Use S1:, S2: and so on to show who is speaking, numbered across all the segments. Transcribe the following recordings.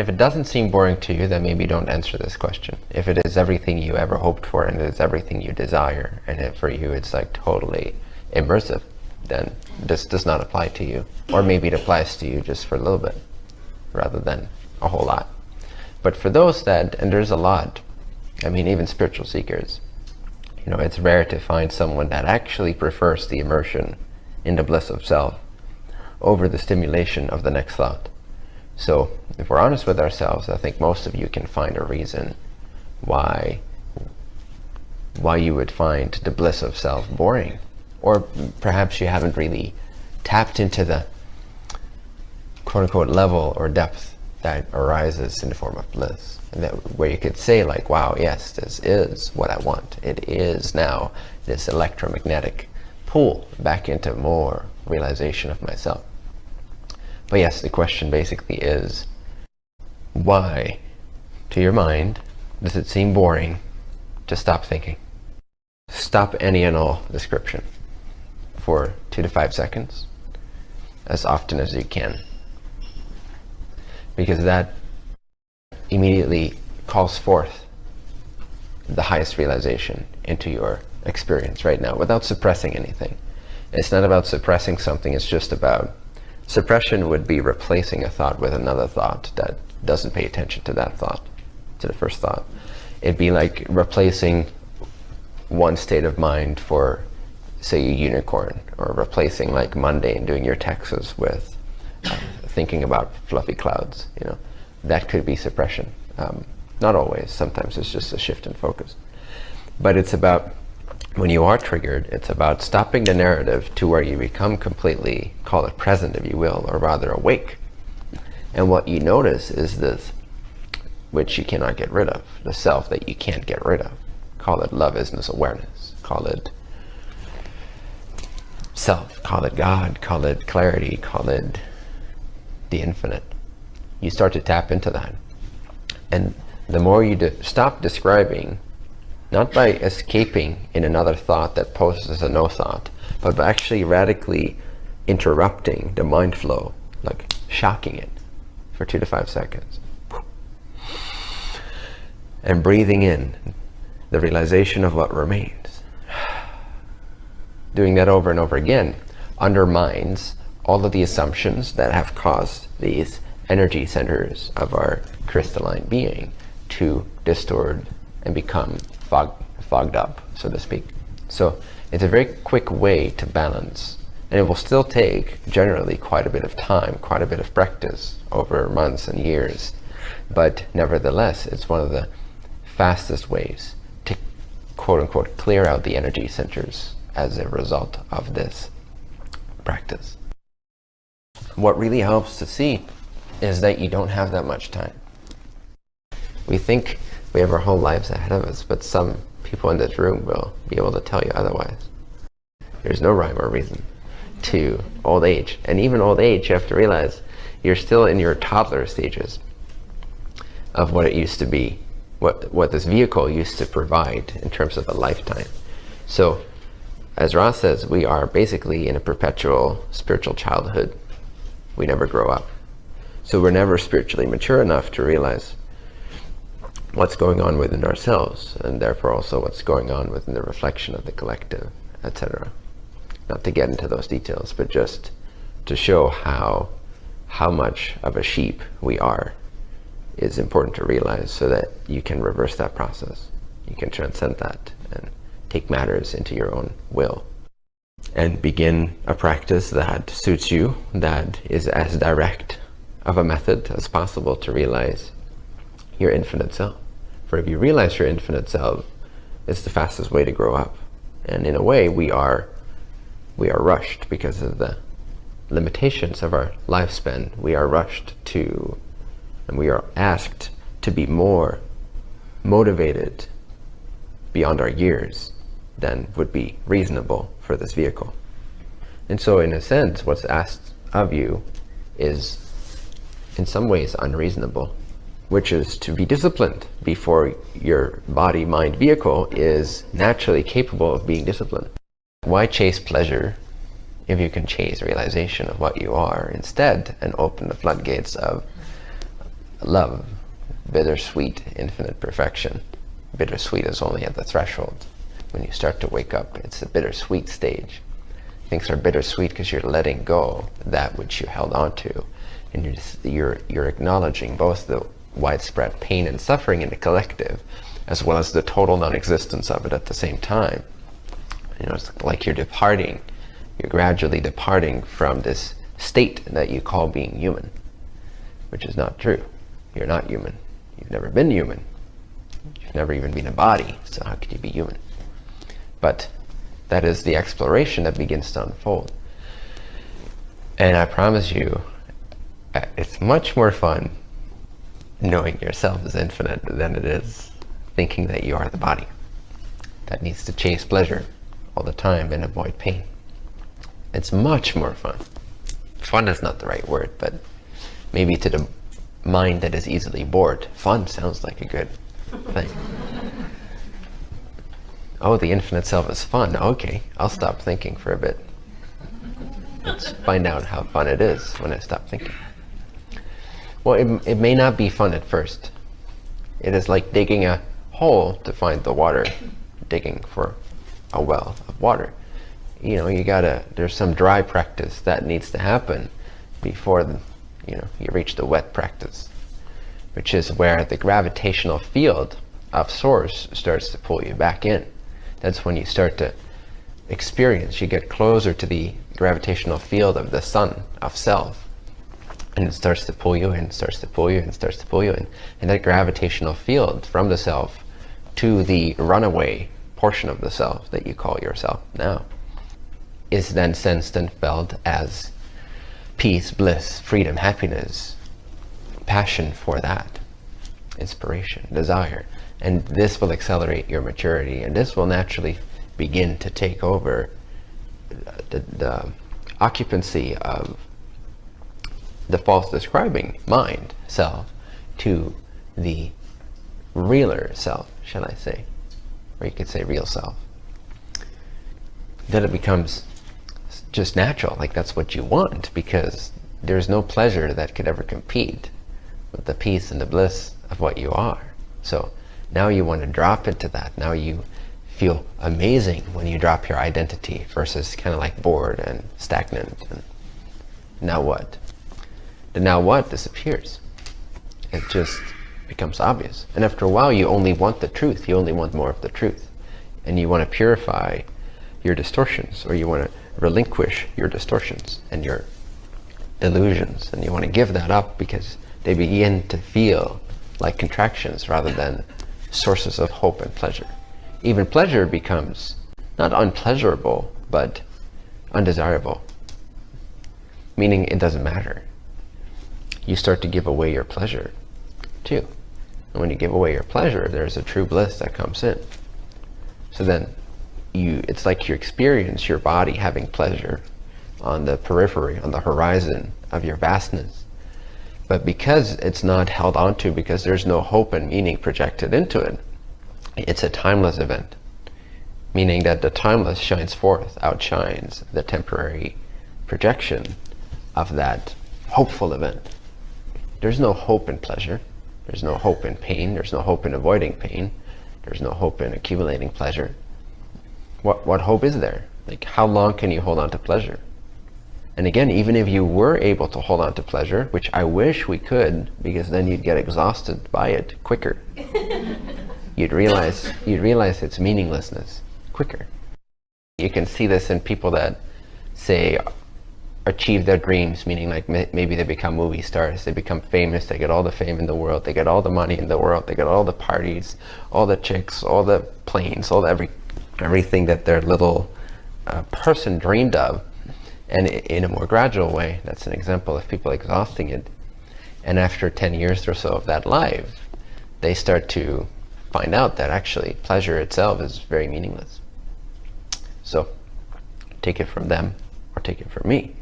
S1: If it doesn't seem boring to you, then maybe don't answer this question. If it is everything you ever hoped for and it is everything you desire, and for you it's like totally immersive, then this does not apply to you. Or maybe it applies to you just for a little bit rather than a whole lot. But for those that, and there's a lot, I mean, even spiritual seekers, you know, it's rare to find someone that actually prefers the immersion in the bliss of self over the stimulation of the next thought. So if we're honest with ourselves, I think most of you can find a reason why you would find the bliss of self boring. Or perhaps you haven't really tapped into the quote-unquote level or depth that arises in the form of bliss. And that, where you could say like, wow, yes, this is what I want. It is now this electromagnetic pull back into more realization of myself. But yes, the question basically is, why, to your mind, does it seem boring to stop thinking? Stop any and all description for 2 to 5 seconds, as often as you can. Because that immediately calls forth the highest realization into your experience right now, without suppressing anything. It's not about suppressing something, it's just about suppression would be replacing a thought with another thought that doesn't pay attention to that thought, to the first thought. It'd be like replacing one state of mind for, say, a unicorn, or replacing like mundane, doing your taxes, with thinking about fluffy clouds. You know, that could be suppression. Not always. Sometimes it's just a shift in focus. But it's about, when you are triggered, it's about stopping the narrative to where you become completely, call it present if you will, or rather awake. And what you notice is this, which you cannot get rid of, the self that you can't get rid of. Call it love, isness, awareness. Call it self. Call it God. Call it clarity. Call it the infinite. You start to tap into that. And the more you stop describing, not by escaping in another thought that poses as a no thought, but by actually radically interrupting the mind flow, like shocking it for 2 to 5 seconds. And breathing in the realization of what remains. Doing that over and over again undermines all of the assumptions that have caused these energy centers of our crystalline being to distort and become fogged up, so to speak. So it's a very quick way to balance, and it will still take generally quite a bit of time, quite a bit of practice over months and years, but nevertheless it's one of the fastest ways to quote-unquote clear out the energy centers as a result of this practice. What really helps to see is that you don't have that much time. We think we have our whole lives ahead of us, but some people in this room will be able to tell you otherwise. There's no rhyme or reason to old age. And even old age, you have to realize you're still in your toddler stages of what it used to be, what this vehicle used to provide in terms of a lifetime. So, as Ross says, we are basically in a perpetual spiritual childhood. We never grow up. So we're never spiritually mature enough to realize what's going on within ourselves, and therefore also what's going on within the reflection of the collective, etc. Not to get into those details, but just to show how much of a sheep we are is important to realize, so that you can reverse that process. You can transcend that and take matters into your own will and begin a practice that suits you, that is as direct of a method as possible to realize your infinite self. For if you realize your infinite self, it's the fastest way to grow up. And in a way, we are rushed because of the limitations of our lifespan. We are rushed to, and we are asked to be more motivated beyond our years than would be reasonable for this vehicle. And so in a sense, what's asked of you is in some ways unreasonable, which is to be disciplined before your body-mind vehicle is naturally capable of being disciplined. Why chase pleasure if you can chase realization of what you are instead, and open the floodgates of love, bittersweet, infinite perfection. Bittersweet is only at the threshold. When you start to wake up, it's a bittersweet stage. Things are bittersweet because you're letting go that which you held on to, and you're acknowledging both the widespread pain and suffering in the collective, as well as the total non-existence of it at the same time. It's like you're gradually departing from this state that you call being human, which is not true. You're not human. You've never been human. You've never even been a body, so how could you be human? But that is the exploration that begins to unfold. And I promise you, it's much more fun knowing yourself is infinite than it is thinking that you are the body that needs to chase pleasure all the time and avoid pain. It's much more fun. Fun is not the right word, but maybe to the mind that is easily bored, fun sounds like a good thing. Oh, the infinite self is fun. Okay, I'll stop thinking for a bit. Let's find out how fun it is when I stop thinking. Well, it may not be fun at first. It is like digging a hole to find the water, digging for a well of water. There's some dry practice that needs to happen before you reach the wet practice, which is where the gravitational field of source starts to pull you back in. That's when you start to experience, you get closer to the gravitational field of the sun of self, and it starts to pull you in, starts to pull you in, starts to pull you in. And that gravitational field from the self to the runaway portion of the self that you call yourself now is then sensed and felt as peace, bliss, freedom, happiness, passion for that, inspiration, desire. And this will accelerate your maturity, and this will naturally begin to take over the occupancy of the false describing mind, self, to the realer self, shall I say, or you could say real self. Then it becomes just natural, like that's what you want, because there's no pleasure that could ever compete with the peace and the bliss of what you are. So now you want to drop into that. Now you feel amazing when you drop your identity versus kind of like bored and stagnant. And now what? The now what disappears. It just becomes obvious. And after a while, you only want the truth. You only want more of the truth. And you want to purify your distortions, or you want to relinquish your distortions and your illusions. And you want to give that up because they begin to feel like contractions rather than sources of hope and pleasure. Even pleasure becomes not unpleasurable, but undesirable. Meaning it doesn't matter. You start to give away your pleasure too. And when you give away your pleasure, there's a true bliss that comes in. So then it's like you experience your body having pleasure on the periphery, on the horizon of your vastness. But because it's not held onto, because there's no hope and meaning projected into it, it's a timeless event. Meaning that the timeless shines forth, outshines the temporary projection of that hopeful event. There's no hope in pleasure. There's no hope in pain. There's no hope in avoiding pain. There's no hope in accumulating pleasure. What hope is there? Like, how long can you hold on to pleasure? And again, even if you were able to hold on to pleasure, which I wish we could, because then you'd get exhausted by it quicker. You'd realize its meaninglessness quicker. You can see this in people that say achieve their dreams, meaning like maybe they become movie stars, they become famous, they get all the fame in the world, they get all the money in the world, they get all the parties, all the chicks, all the planes, all everything that their little person dreamed of. And in a more gradual way, that's an example of people exhausting it. And after 10 years or so of that life, they start to find out that actually pleasure itself is very meaningless. So take it from them or take it from me.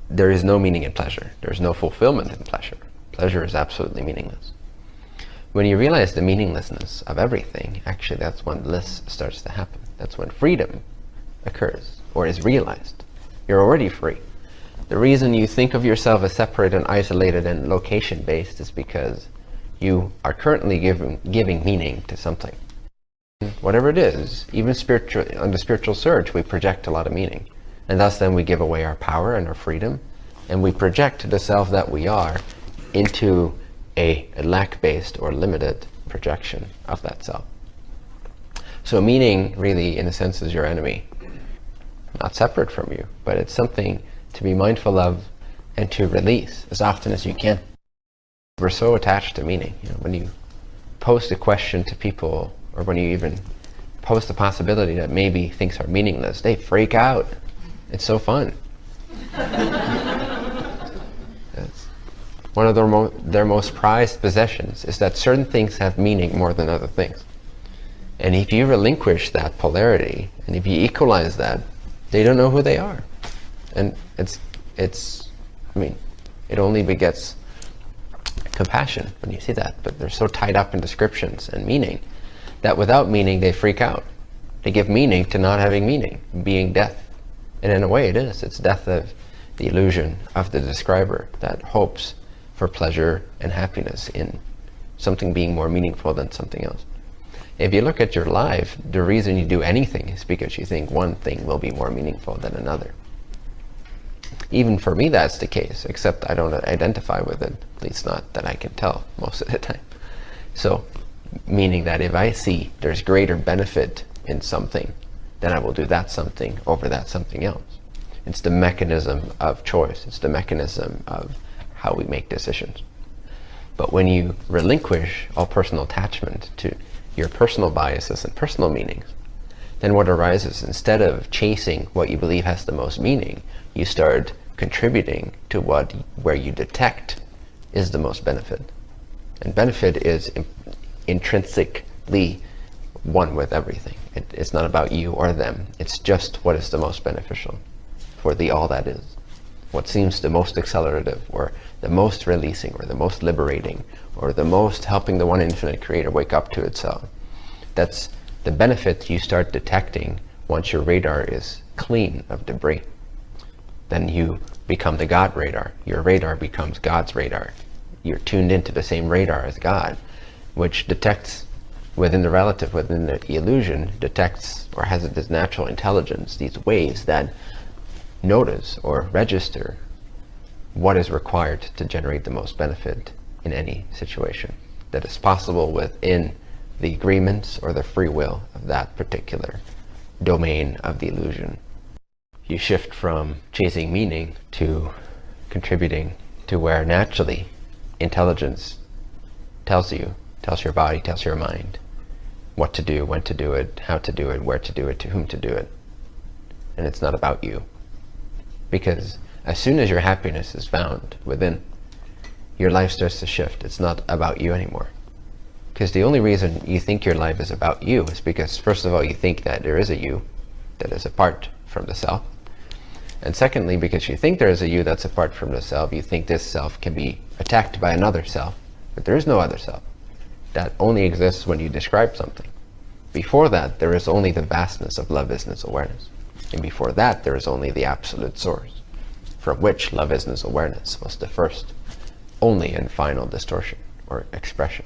S1: There is no meaning in pleasure. There's no fulfillment in pleasure. Pleasure is absolutely meaningless. When you realize the meaninglessness of everything, actually that's when bliss starts to happen. That's when freedom occurs or is realized. You're already free. The reason you think of yourself as separate and isolated and location-based is because you are currently giving meaning to something. Whatever it is, even on the spiritual surge, we project a lot of meaning. And thus then we give away our power and our freedom, and we project the self that we are into a lack-based or limited projection of that self. So meaning really, in a sense, is your enemy. Not separate from you, but it's something to be mindful of and to release as often as you can. We're so attached to meaning. When you post a question to people, or when you even post the possibility that maybe things are meaningless, they freak out. It's so fun. It's one of their most prized possessions is that certain things have meaning more than other things. And if you relinquish that polarity, and if you equalize that, they don't know who they are. And it only begets compassion when you see that. But they're so tied up in descriptions and meaning that without meaning they freak out. They give meaning to not having meaning, being death. And in a way it is. It's death of the illusion of the describer that hopes for pleasure and happiness in something being more meaningful than something else. If you look at your life, the reason you do anything is because you think one thing will be more meaningful than another. Even for me that's the case, except I don't identify with it, at least not that I can tell most of the time. So, meaning that if I see there's greater benefit in something, then I will do that something over that something else. It's the mechanism of choice. It's the mechanism of how we make decisions. But when you relinquish all personal attachment to your personal biases and personal meanings, then what arises, instead of chasing what you believe has the most meaning, you start contributing to where you detect is the most benefit. And benefit is intrinsically one with everything. It's not about you or them. It's just what is the most beneficial for the all that is. What seems the most accelerative, or the most releasing, or the most liberating, or the most helping the one infinite creator wake up to itself. That's the benefit you start detecting once your radar is clean of debris. Then you become the God radar. Your radar becomes God's radar. You're tuned into the same radar as God, which detects within the relative, within the illusion, detects or has this natural intelligence, these waves that notice or register what is required to generate the most benefit in any situation that is possible within the agreements or the free will of that particular domain of the illusion. You shift from chasing meaning to contributing to where naturally intelligence tells your body, tells your mind what to do, when to do it, how to do it, where to do it, to whom to do it. And it's not about you. Because as soon as your happiness is found within, your life starts to shift. It's not about you anymore. Because the only reason you think your life is about you is because, first of all, you think that there is a you that is apart from the self. And secondly, because you think there is a you that's apart from the self, you think this self can be attacked by another self. But there is no other self. That only exists when you describe something. Before that, there is only the vastness of love-isness awareness. And before that, there is only the absolute source, from which love-isness awareness was the first, only and final distortion or expression.